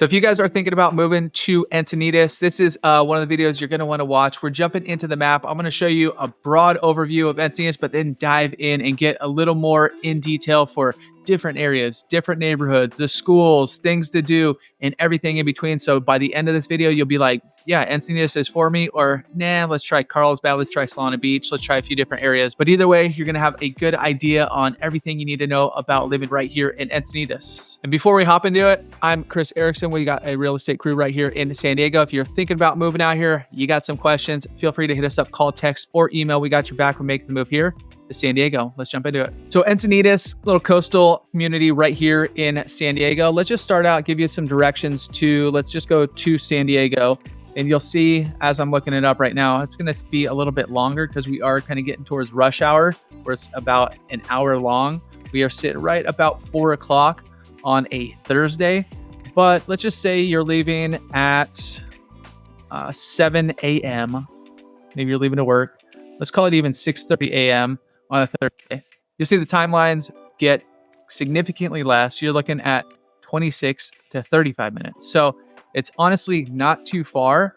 So if you guys are thinking about moving to Encinitas, this is one of the videos you're going to want to watch. We're jumping into the map. I'm going to show you a broad overview of Encinitas, but then dive in and get a little more in detail for different areas, different neighborhoods, the schools, things to do, and everything in between. So by the end of this video, you'll be like, yeah, Encinitas is for me, or nah, let's try Carlsbad, let's try Solana Beach, let's try a few different areas. But either way, you're going to have a good idea on everything you need to know about living right here in Encinitas. And before we hop into it, I'm Chris Erickson. We got a real estate crew right here in San Diego. If you're thinking about moving out here, you got some questions, feel free to hit us up, call, text, or email. We got your back when making the move here to San Diego. Let's jump into it. So Encinitas, little coastal community right here in San Diego. Let's just start out, give you some directions to, let's just go to San Diego. And you'll see as I'm looking it up right now, it's going to be a little bit longer because we are kind of getting towards rush hour, where it's about an hour long. We are sitting right about 4 o'clock on a Thursday. But let's just say you're leaving at 7 a.m. Maybe you're leaving to work. Let's call it even 6:30 a.m. on a Thursday. You'll see the timelines get significantly less. You're looking at 26 to 35 minutes. So it's honestly not too far.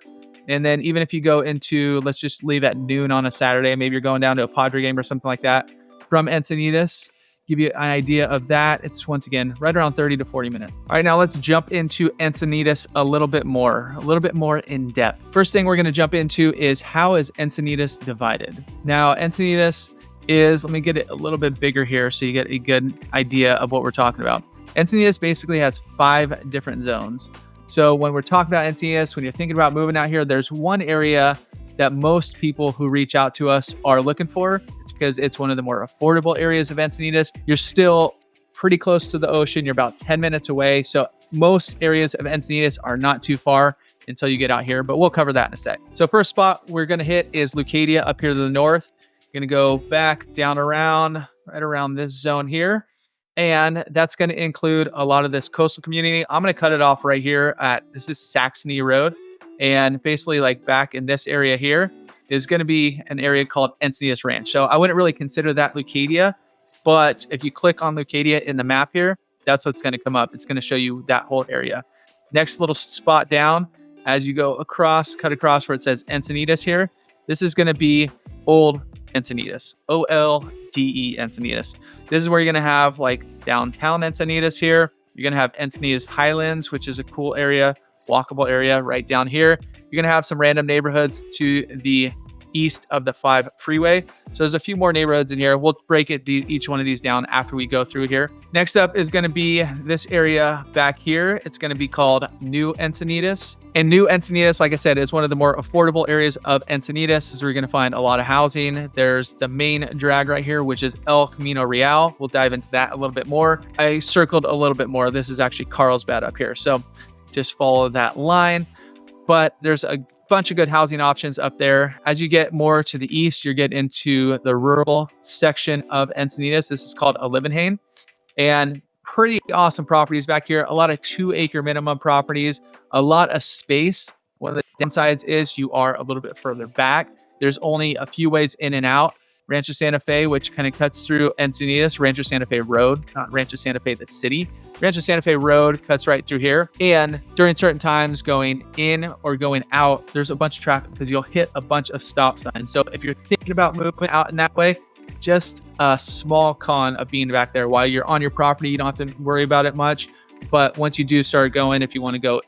And then even if you go into, let's just leave at noon on a Saturday, maybe you're going down to a Padre game or something like that from Encinitas, give you an idea of that. It's once again, right around 30 to 40 minutes. All right, now let's jump into Encinitas a little bit more in depth. First thing we're going to jump into is, how is Encinitas divided? Now, Encinitas is, let me get it a little bit bigger here so you get a good idea of what we're talking about. Encinitas basically has 5 different zones. So when we're talking about Encinitas, when you're thinking about moving out here, there's one area that most people who reach out to us are looking for. It's because it's one of the more affordable areas of Encinitas. You're still pretty close to the ocean. You're about 10 minutes away. So most areas of Encinitas are not too far until you get out here, but we'll cover that in a sec. So first spot we're going to hit is Leucadia up here to the north. You're going to go back down around, right around this zone here. And that's going to include a lot of this coastal community. I'm going to cut it off right here at, this is Saxony Road. And basically like back in this area here is going to be an area called Encinitas Ranch. So I wouldn't really consider that Leucadia, but if you click on Leucadia in the map here, that's what's going to come up. It's going to show you that whole area. Next little spot down, as you go across, cut across where it says Encinitas here, this is going to be Old Encinitas, OLDE Encinitas. This is where you're going to have like downtown Encinitas here. You're going to have Encinitas Highlands, which is a cool area, walkable area right down here. You're going to have some random neighborhoods to the east of the 5 freeway. So there's a few more neighborhoods in here. We'll break each one of these down after we go through here. Next up is going to be this area back here. It's going to be called New Encinitas. And New Encinitas, like I said, is one of the more affordable areas of Encinitas. This is where you're going to find a lot of housing. There's the main drag right here, which is El Camino Real. We'll dive into that a little bit more. I circled a little bit more. This is actually Carlsbad up here. So just follow that line. But there's a bunch of good housing options up there. As you get more to the east, you get into the rural section of Encinitas. This is called Olivenhain, and pretty awesome properties back here. A lot of 2-acre minimum properties, a lot of space. One of the downsides is you are a little bit further back. There's only a few ways in and out. Rancho Santa Fe, which kind of cuts through Encinitas, Rancho Santa Fe Road, not Rancho Santa Fe, the city. Rancho Santa Fe Road cuts right through here. And during certain times going in or going out, there's a bunch of traffic because you'll hit a bunch of stop signs. So if you're thinking about moving out in that way, just a small con of being back there. While you're on your property, you don't have to worry about it much. But once you do start going, if you want to go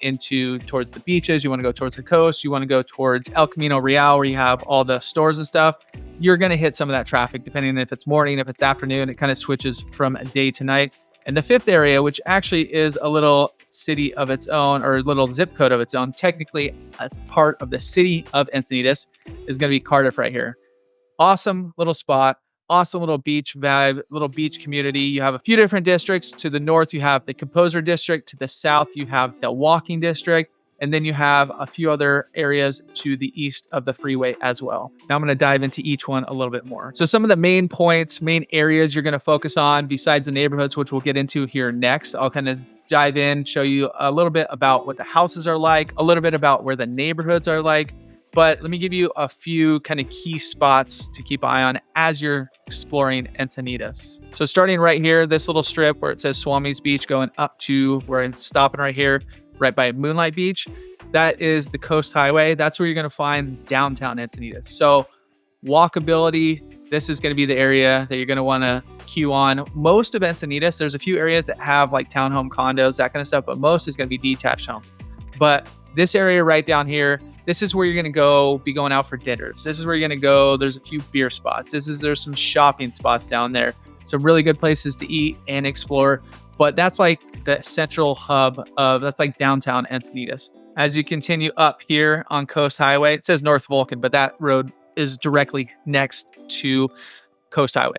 towards the beaches, you want to go towards the coast, you want to go towards El Camino Real, where you have all the stores and stuff, you're going to hit some of that traffic, depending on if it's morning, if it's afternoon. It kind of switches from day to night. And the 5th area, which actually is a little city of its own, or a little zip code of its own, technically a part of the city of Encinitas, is going to be Cardiff right here. Awesome little spot. Awesome little beach vibe, little beach community. You have a few different districts. To the north, you have the Composer District. To the south, you have the Walking District. And then you have a few other areas to the east of the freeway as well. Now I'm going to dive into each one a little bit more. So some of the main points, main areas you're going to focus on besides the neighborhoods, which we'll get into here next. I'll kind of dive in, show you a little bit about what the houses are like, a little bit about where the neighborhoods are like. But let me give you a few kind of key spots to keep an eye on as you're exploring Encinitas. So starting right here, this little strip where it says Swami's Beach, going up to where I'm stopping right here. right by Moonlight Beach. That is the Coast Highway. That's where you're going to find downtown Encinitas. So walkability, this is going to be the area that you're going to want to queue on. Most of Encinitas, there's a few areas that have like townhome condos, that kind of stuff, but most is going to be detached homes. But this area right down here, this is where you're going to be going out for dinners. This is where you're going to go. There's a few beer spots. There's some shopping spots down there. Some really good places to eat and explore. But that's like the central hub that's like downtown Encinitas. As you continue up here on Coast Highway, it says North Vulcan, but that road is directly next to Coast Highway.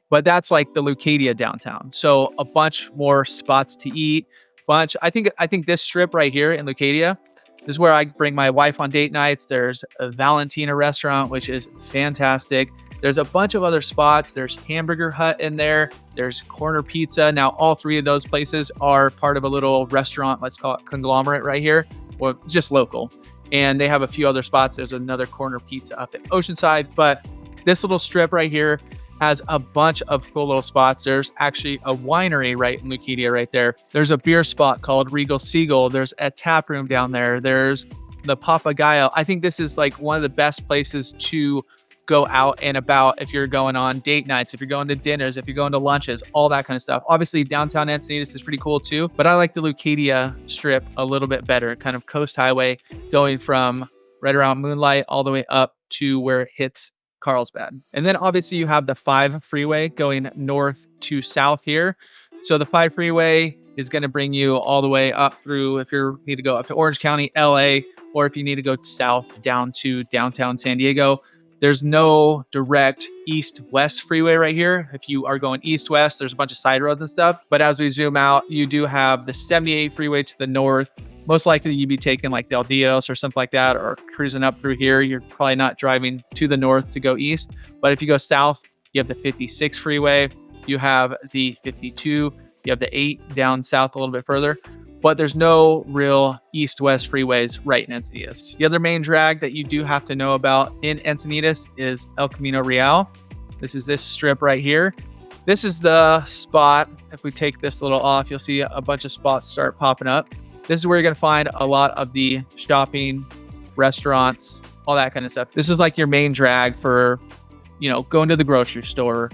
But that's like the Leucadia downtown. So a bunch more spots to eat. I think this strip right here in Leucadia, this is where I bring my wife on date nights. There's a Valentina restaurant, which is fantastic. There's a bunch of other spots. There's Hamburger Hut in there. There's Corner Pizza. Now, all three of those places are part of a little restaurant, let's call it conglomerate right here, or just local. And they have a few other spots. There's another Corner Pizza up at Oceanside. But this little strip right here has a bunch of cool little spots. There's actually a winery right in Leucadia right there. There's a beer spot called Regal Seagull. There's a tap room down there. There's the Papagayo. I think this is like one of the best places to go out and about if you're going on date nights, if you're going to dinners, if you're going to lunches, all that kind of stuff. Obviously, downtown Encinitas is pretty cool too, but I like the Leucadia strip a little bit better. Kind of Coast Highway going from right around Moonlight all the way up to where it hits Carlsbad. And then obviously you have the 5 freeway going north to south here. So the 5 freeway is going to bring you all the way up through, if you need to go up to Orange County, LA, or if you need to go south down to downtown San Diego. There's no direct east-west freeway right here. If you are going east-west, there's a bunch of side roads and stuff. But as we zoom out, you do have the 78 freeway to the north. Most likely you'd be taking like Del Dios or something like that, or cruising up through here. You're probably not driving to the north to go east. But if you go south, you have the 56 freeway. You have the 52. You have the 8 down south a little bit further. But there's no real east-west freeways right in Encinitas. The other main drag that you do have to know about in Encinitas is El Camino Real. This is this strip right here. This is the spot. If we take this little off, you'll see a bunch of spots start popping up. This is where you're going to find a lot of the shopping, restaurants, all that kind of stuff. This is like your main drag for, going to the grocery store,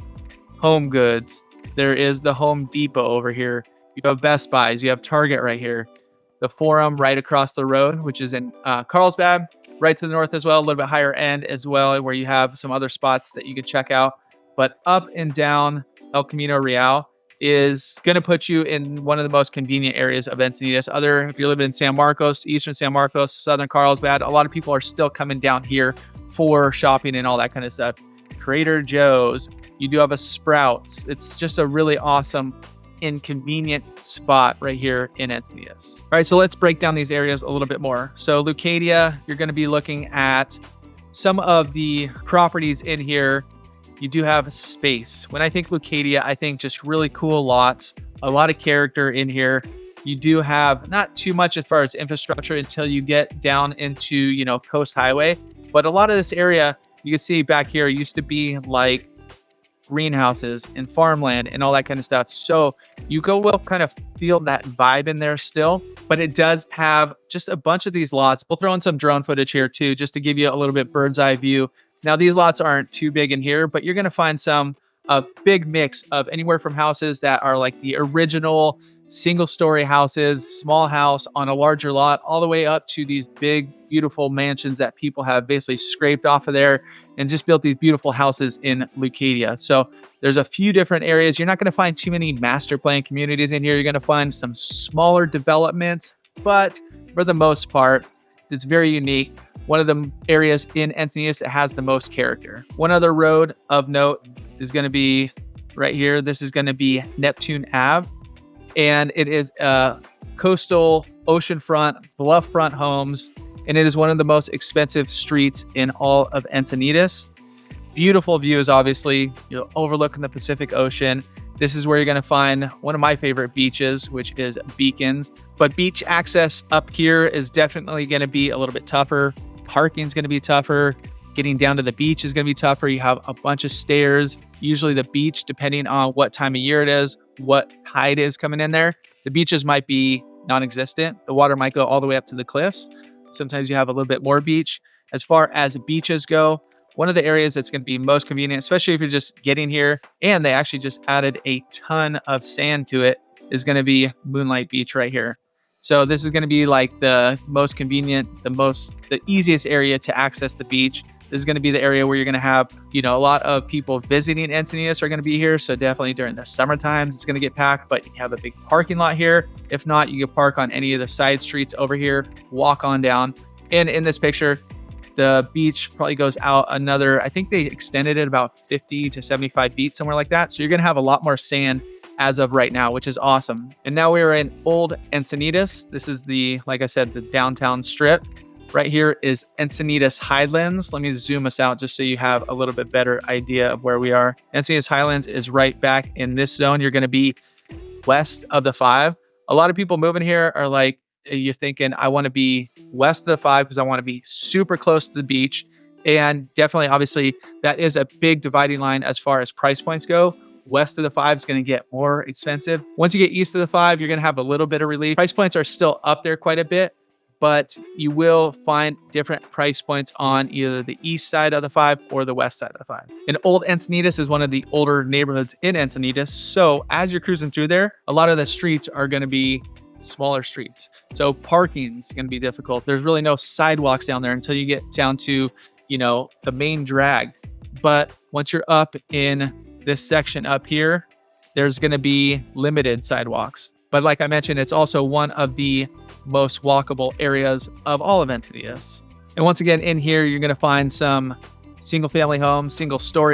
home goods. There is the Home Depot over here. You have Best Buys. You have Target right here. The Forum right across the road, which is in Carlsbad, right to the north as well, a little bit higher end as well, where you have some other spots that you could check out. But up and down El Camino Real is going to put you in one of the most convenient areas of Encinitas. If you're living in San Marcos, eastern San Marcos, southern Carlsbad, a lot of people are still coming down here for shopping and all that kind of stuff. Trader Joe's. You do have a Sprouts. It's just a really awesome inconvenient spot right here in Encinitas. All right, so let's break down these areas a little bit more. So Leucadia, you're going to be looking at some of the properties in here. You do have space. When I think Leucadia, I think just really cool lots, a lot of character in here. You do have not too much as far as infrastructure until you get down into, Coast Highway. But a lot of this area, you can see back here, used to be like greenhouses and farmland and all that kind of stuff. So you will kind of feel that vibe in there still, but it does have just a bunch of these lots. We'll throw in some drone footage here too, just to give you a little bit bird's eye view. Now these lots aren't too big in here, but you're going to find a big mix of anywhere from houses that are like the original single-story houses, small house on a larger lot, all the way up to these big, beautiful mansions that people have basically scraped off of there and just built these beautiful houses in Leucadia. So there's a few different areas. You're not going to find too many master plan communities in here. You're going to find some smaller developments, but for the most part, it's very unique. One of the areas in Encinitas that has the most character. One other road of note is going to be right here. This is going to be Neptune Ave. And it is coastal, oceanfront, bluff-front homes. And it is one of the most expensive streets in all of Encinitas. Beautiful views, obviously. You're overlooking the Pacific Ocean. This is where you're going to find one of my favorite beaches, which is Beacons. But beach access up here is definitely going to be a little bit tougher. Parking is going to be tougher. Getting down to the beach is going to be tougher. You have a bunch of stairs. Usually the beach, depending on what time of year it is, what tide is coming in there, the beaches might be non-existent. The water might go all the way up to the cliffs. Sometimes you have a little bit more beach. As far as beaches go, one of the areas that's going to be most convenient, especially if you're just getting here, and they actually just added a ton of sand to it, is going to be Moonlight Beach right here. So this is going to be like the most convenient, the easiest area to access the beach. This is going to be the area where you're going to have, a lot of people visiting Encinitas are going to be here. So definitely during the summer times, it's going to get packed, but you have a big parking lot here. If not, you can park on any of the side streets over here, walk on down. And in this picture, the beach probably goes out another, I think they extended it about 50 to 75 feet, somewhere like that. So you're going to have a lot more sand as of right now, which is awesome. And now we are in Old Encinitas. This is like I said, the downtown strip. Right here is Encinitas Highlands. Let me zoom us out just so you have a little bit better idea of where we are. Encinitas Highlands is right back in this zone. You're going to be west of the 5. A lot of people moving here are like, you're thinking, I want to be west of the 5 because I want to be super close to the beach. And definitely, obviously, that is a big dividing line as far as price points go. West of the 5 is going to get more expensive. Once you get east of the 5, you're going to have a little bit of relief. Price points are still up there quite a bit, but you will find different price points on either the east side of the 5 or the west side of the 5. And Old Encinitas is one of the older neighborhoods in Encinitas. So as you're cruising through there, a lot of the streets are going to be smaller streets. So parking is going to be difficult. There's really no sidewalks down there until you get down to, the main drag. But once you're up in this section up here, there's going to be limited sidewalks. But like I mentioned, it's also one of the most walkable areas of all of Encinitas. And once again, in here, you're going to find some single story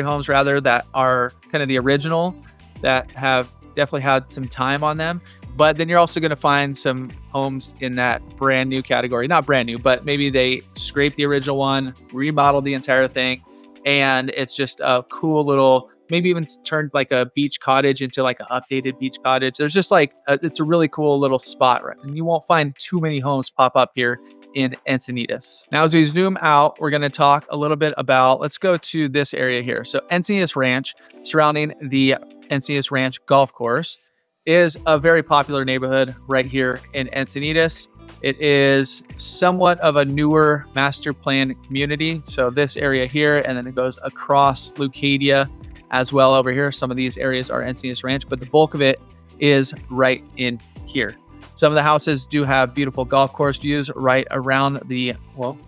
homes rather, that are kind of the original, that have definitely had some time on them. But then you're also going to find some homes in that brand new category. Not brand new, but maybe they scraped the original one, remodeled the entire thing, and it's just a cool little, maybe even turned like a beach cottage into like an updated beach cottage. There's just it's a really cool little spot, right? And you won't find too many homes pop up here in Encinitas. Now, as we zoom out, we're going to talk a little bit about, let's go to this area here. So Encinitas Ranch, surrounding the Encinitas Ranch golf course, is a very popular neighborhood right here in Encinitas. It is somewhat of a newer master plan community. So this area here, and then it goes across Leucadia as well over here. Some of these areas are Encinitas Ranch, but the bulk of it is right in here. Some of the houses do have beautiful golf course views right around the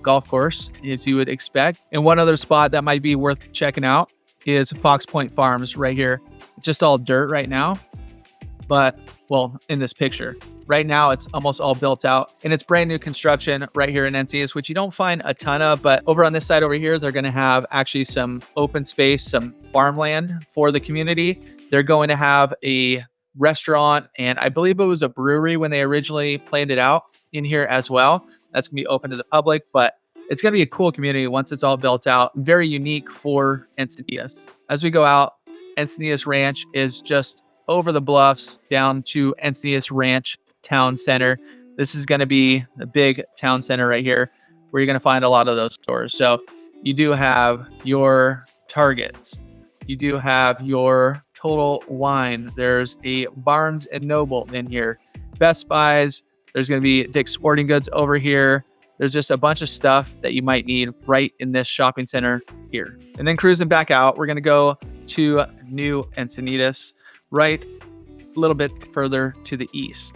golf course, as you would expect. And one other spot that might be worth checking out is Fox Point Farms right here. It's just all dirt right now, but in this picture. Right now, it's almost all built out, and it's brand new construction right here in Encinitas, which you don't find a ton of. But over on this side over here, they're going to have actually some open space, some farmland for the community. They're going to have a restaurant, and I believe it was a brewery when they originally planned it out in here as well. That's going to be open to the public, but it's going to be a cool community once it's all built out. Very unique for Encinitas. As we go out, Encinitas Ranch is just over the bluffs down to Encinitas Ranch Town Center. This is going to be the big town center right here, where you're going to find a lot of those stores. So you do have your Targets, you do have your Total Wine, there's a Barnes and Noble in here, Best Buys, there's going to be Dick's Sporting Goods over here. There's just a bunch of stuff that you might need right in this shopping center here. And then cruising back out, we're going to go to New Encinitas, right a little bit further to the east.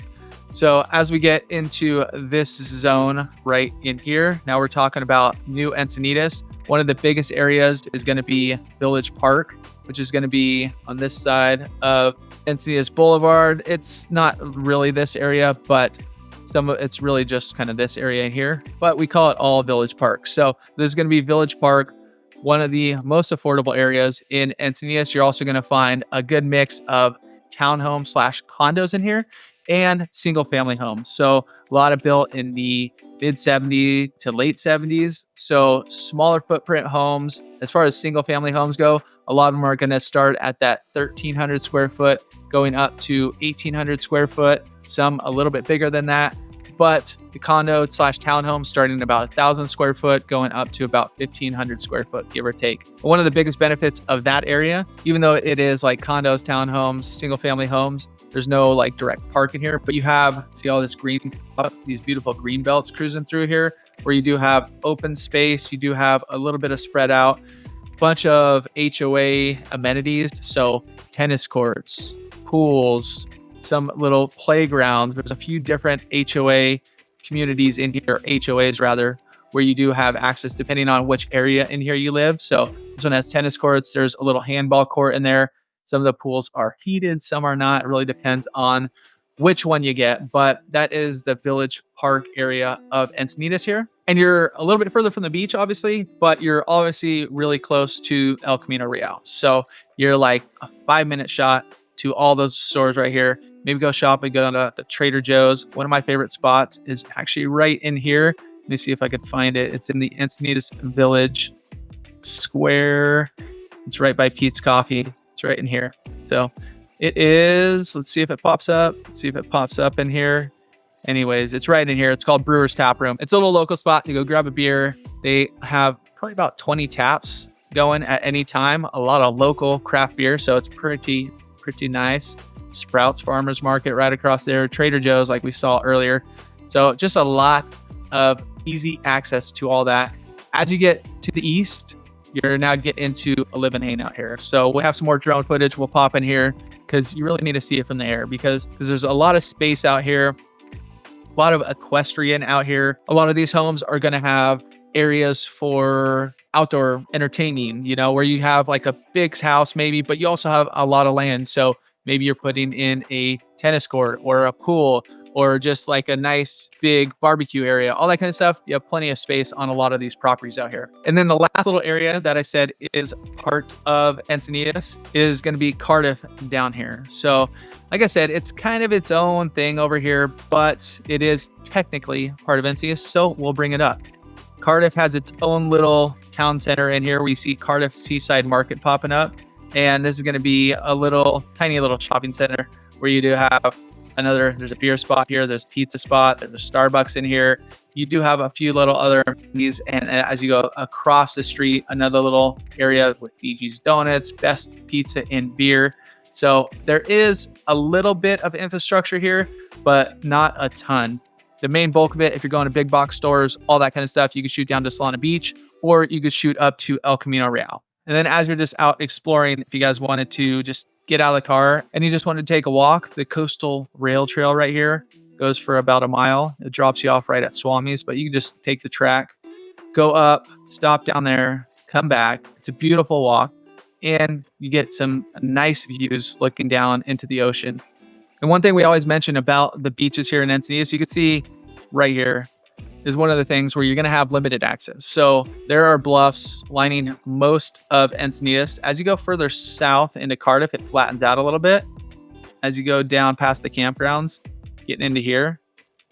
So as we get into this zone right in here, now we're talking about New Encinitas. One of the biggest areas is going to be Village Park, which is going to be on this side of Encinitas Boulevard. It's not really this area, but it's really just kind of this area here, but we call it all Village Park. So there's going to be Village Park, one of the most affordable areas in Encinitas. You're also going to find a good mix of townhomes / condos in here, and single family homes. So a lot of built in the mid 70s to late 70s. So smaller footprint homes. As far as single family homes go, a lot of them are going to start at that 1,300 square foot, going up to 1,800 square foot. Some a little bit bigger than that. But the condo / townhome starting at about 1,000 square foot, going up to about 1,500 square foot, give or take. One of the biggest benefits of that area, even though it is like condos, townhomes, single family homes, There's no like direct park in here, but you have, see all this green, these beautiful green belts cruising through here, where you do have open space. You do have a little bit of spread out, bunch of HOA amenities. So tennis courts, pools, some little playgrounds. There's a few different HOA communities in here, HOAs rather, where you do have access depending on which area in here you live. So this one has tennis courts. There's a little handball court in there. Some of the pools are heated, some are not. It really depends on which one you get. But that is the Village Park area of Encinitas here. And you're a little bit further from the beach, obviously, but you're obviously really close to El Camino Real. So you're like a 5-minute shot to all those stores right here. Maybe go shopping, go to Trader Joe's. One of my favorite spots is actually right in here. Let me see if I could find it. It's in the Encinitas Village Square. It's right by Pete's Coffee. It's right in here. So it is, let's see if it pops up. Let's see if it pops up in here. Anyways, it's right in here. It's called Brewer's Tap Room. It's a little local spot to go grab a beer. They have probably about 20 taps going at any time. A lot of local craft beer. So it's pretty nice. Sprouts Farmers Market right across there. Trader Joe's like we saw earlier. So just a lot of easy access to all that. As you get to the east, you're now getting into Olivenhain out here. So we'll have some more drone footage. We'll pop in here because you really need to see it from the air because there's a lot of space out here, a lot of equestrian out here. A lot of these homes are going to have areas for outdoor entertaining, you know, where you have like a big house maybe, but you also have a lot of land. So maybe you're putting in a tennis court or a pool or just like a nice big barbecue area, all that kind of stuff. You have plenty of space on a lot of these properties out here. And then the last little area that I said is part of Encinitas is going to be Cardiff down here. So like I said, it's kind of its own thing over here, but it is technically part of Encinitas. So we'll bring it up. Cardiff has its own little town center in here. We see Cardiff Seaside Market popping up. And this is going to be a little tiny little shopping center where you do have there's a beer spot here, there's a pizza spot, there's a Starbucks in here. You do have a few little other these, and as you go across the street, another little area with BG's Donuts, best pizza and beer. So there is a little bit of infrastructure here, but not a ton. The main bulk of it, if you're going to big box stores, all that kind of stuff, you can shoot down to Solana Beach, or you could shoot up to El Camino Real. And then as you're just out exploring, if you guys wanted to just get out of the car and you just wanted to take a walk, the coastal rail trail right here goes for about a mile. It drops you off right at Swami's, but you can just take the track, go up, stop down there, come back. It's a beautiful walk and you get some nice views looking down into the ocean. And one thing we always mention about the beaches here in Encinitas, you can see right here, is one of the things where you're going to have limited access. So there are bluffs lining most of Encinitas. As you go further south into Cardiff, it flattens out a little bit. As you go down past the campgrounds, getting into here,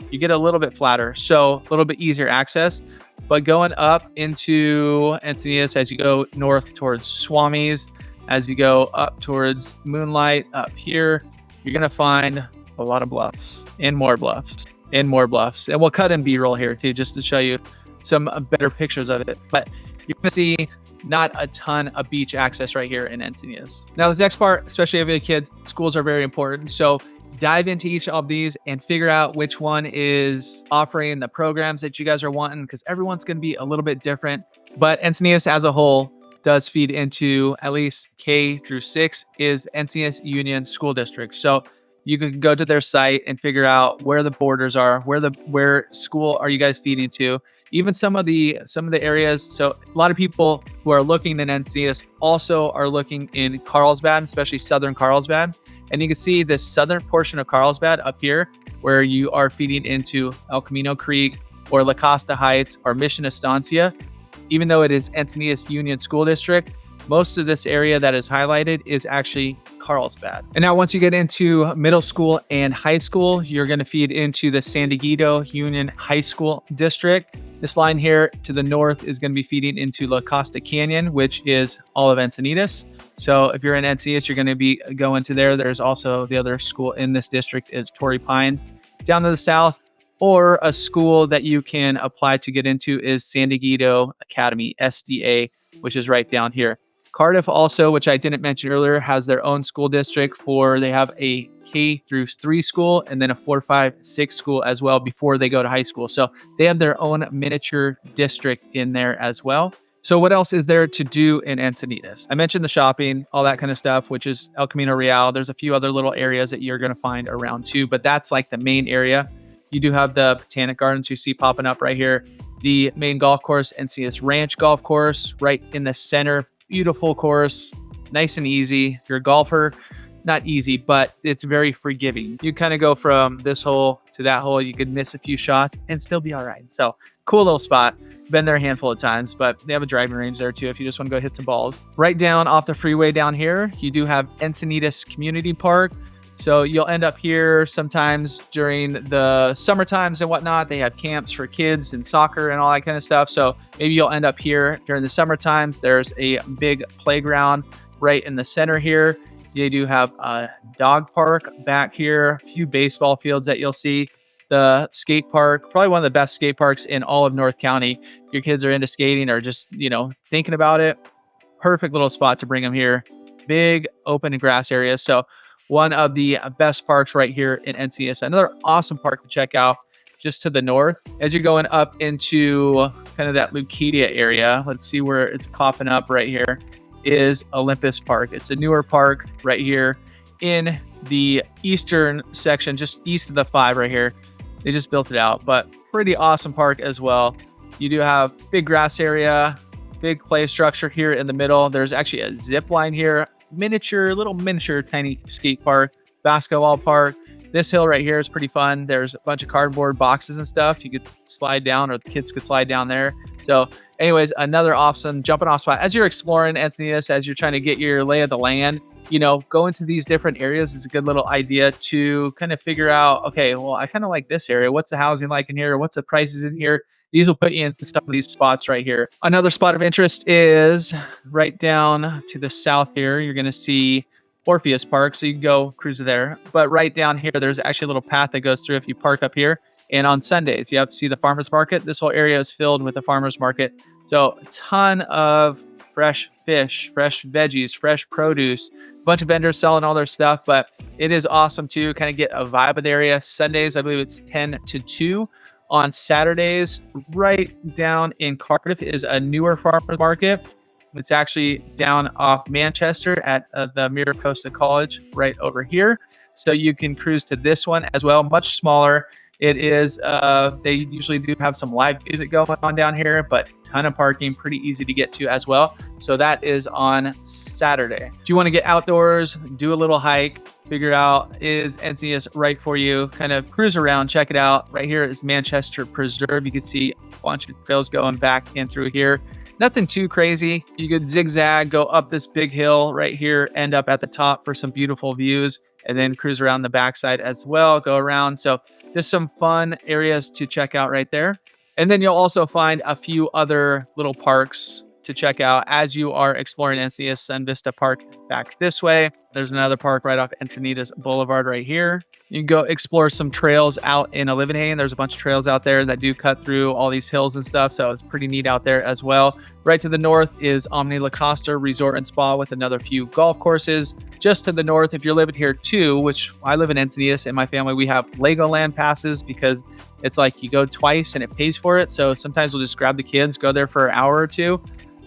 you get a little bit flatter. So a little bit easier access. But going up into Encinitas, as you go north towards Swami's, as you go up towards Moonlight up here, you're going to find a lot of bluffs and more bluffs. And more bluffs. And we'll cut in B-roll here too, just to show you some better pictures of it. But you're going to see not a ton of beach access right here in Encinitas. Now, the next part, especially if you have kids, schools are very important. So dive into each of these and figure out which one is offering the programs that you guys are wanting, because everyone's going to be a little bit different. But Encinitas as a whole does feed into at least K through 6 is Encinitas Union School District. So you can go to their site and figure out where the borders are, where school are you guys feeding to. Even some of the areas. So a lot of people who are looking in Encinitas also are looking in Carlsbad, especially southern Carlsbad. And you can see this southern portion of Carlsbad up here, where you are feeding into El Camino Creek or La Costa Heights or Mission Estancia. Even though it is Encinitas Union School District, most of this area that is highlighted is actually Carlsbad. And now once you get into middle school and high school, you're going to feed into the San Diego Union High School District. This line here to the north is going to be feeding into La Costa Canyon, which is all of Encinitas. So if you're in Encinitas, you're going to be going to there. There's also the other school in this district is Torrey Pines. Down to the south, or a school that you can apply to get into is San Diego Academy, SDA, which is right down here. Cardiff also, which I didn't mention earlier, has their own school district they have a K-3 school and then a 4, 5, 6 school as well before they go to high school. So they have their own miniature district in there as well. So what else is there to do in Encinitas? I mentioned the shopping, all that kind of stuff, which is El Camino Real. There's a few other little areas that you're going to find around too, but that's like the main area. You do have the Botanic Gardens you see popping up right here. The main golf course, Encinitas Ranch Golf Course, right in the center. Beautiful course, nice and easy. If you're a golfer, not easy, but it's very forgiving. You kind of go from this hole to that hole. You could miss a few shots and still be all right. So cool little spot. Been there a handful of times, but they have a driving range there too if you just want to go hit some balls. Right down off the freeway down here, you do have Encinitas Community Park. So you'll end up here sometimes during the summer times and whatnot. They have camps for kids and soccer and all that kind of stuff. So maybe you'll end up here during the summer times. There's a big playground right in the center here. They do have a dog park back here, a few baseball fields that you'll see. The skate park, probably one of the best skate parks in all of North County. If your kids are into skating or just, thinking about it, perfect little spot to bring them here. Big open grass area. So one of the best parks right here in Encinitas. Another awesome park to check out just to the north. As you're going up into kind of that Lucadia area, let's see where it's popping up right here, is Olympus Park. It's a newer park right here in the eastern section, just east of the 5 right here. They just built it out, but pretty awesome park as well. You do have big grass area, big play structure here in the middle. There's actually a zip line here, little miniature tiny skate park, basketball park. This hill right here is pretty fun. There's a bunch of cardboard boxes and stuff you could slide down, or the kids could slide down there. So anyways, another awesome jumping off spot. As you're exploring Encinitas, as you're trying to get your lay of the land, go into these different areas is a good little idea to kind of figure out, okay, well, I kind of like this area. What's the housing like in here? What's the prices in here? These will put you in some of these spots right here. Another spot of interest is right down to the south here. You're going to see Orpheus Park, so you can go cruise there. But right down here, there's actually a little path that goes through if you park up here. And on Sundays, you have to see the farmer's market. This whole area is filled with the farmer's market. So a ton of fresh fish, fresh veggies, fresh produce, a bunch of vendors selling all their stuff. But it is awesome to kind of get a vibe of the area. Sundays, I believe it's 10 to 2. On Saturdays, right down in Cardiff is a newer farmer's market. It's actually down off Manchester at the Miracosta College right over here. So you can cruise to this one as well, much smaller. It is, they usually do have some live music going on down here, but ton of parking, pretty easy to get to as well. So that is on Saturday. If you want to get outdoors, do a little hike, figure out, is Encinitas right for you? Kind of cruise around, check it out. Right here is Manchester Preserve. You can see a bunch of trails going back in through here. Nothing too crazy. You could zigzag, go up this big hill right here, end up at the top for some beautiful views, and then cruise around the backside as well, go around. So just some fun areas to check out right there. And then you'll also find a few other little parks to check out as you are exploring Encinitas. Sun Vista Park back this way. There's another park right off Encinitas Boulevard right here. You can go explore some trails out in Olivenhain. There's a bunch of trails out there that do cut through all these hills and stuff, so it's pretty neat out there as well. Right to the north is Omni La Costa Resort and Spa with another few golf courses. Just to the north, if you're living here too, which I live in Encinitas and my family, we have Legoland passes because it's like you go twice and it pays for it. So sometimes we'll just grab the kids, go there for an hour or two.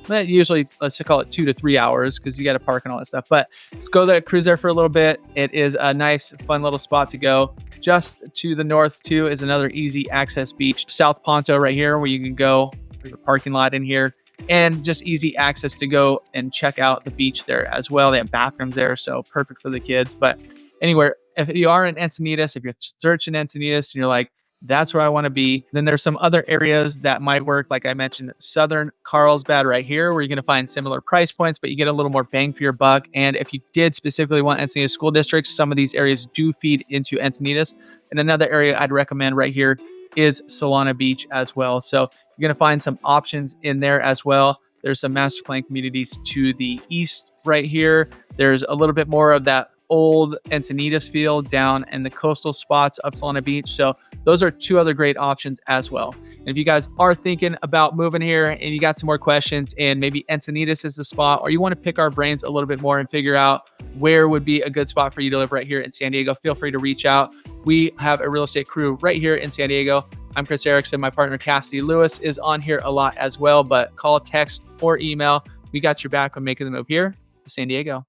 But usually, let's call it 2 to 3 hours because you got to park and all that stuff. But go there, cruise there for a little bit. It is a nice, fun little spot to go. Just to the north, too, is another easy access beach. South Ponto right here where you can go. There's a parking lot in here. And just easy access to go and check out the beach there as well. They have bathrooms there, so perfect for the kids. But anywhere, if you are in Encinitas, if you're searching Encinitas and you're like, that's where I want to be. Then there's some other areas that might work. Like I mentioned, Southern Carlsbad right here, where you're going to find similar price points, but you get a little more bang for your buck. And if you did specifically want Encinitas school districts, some of these areas do feed into Encinitas. And another area I'd recommend right here is Solana Beach as well. So you're going to find some options in there as well. There's some master plan communities to the east right here. There's a little bit more of that old Encinitas field down in the coastal spots of Solana Beach. So those are two other great options as well. And if you guys are thinking about moving here and you got some more questions and maybe Encinitas is the spot, or you want to pick our brains a little bit more and figure out where would be a good spot for you to live right here in San Diego, feel free to reach out. We have a real estate crew right here in San Diego. I'm Chris Erickson. My partner Cassidy Lewis is on here a lot as well, but call, text, or email. We got your back when making the move here to San Diego.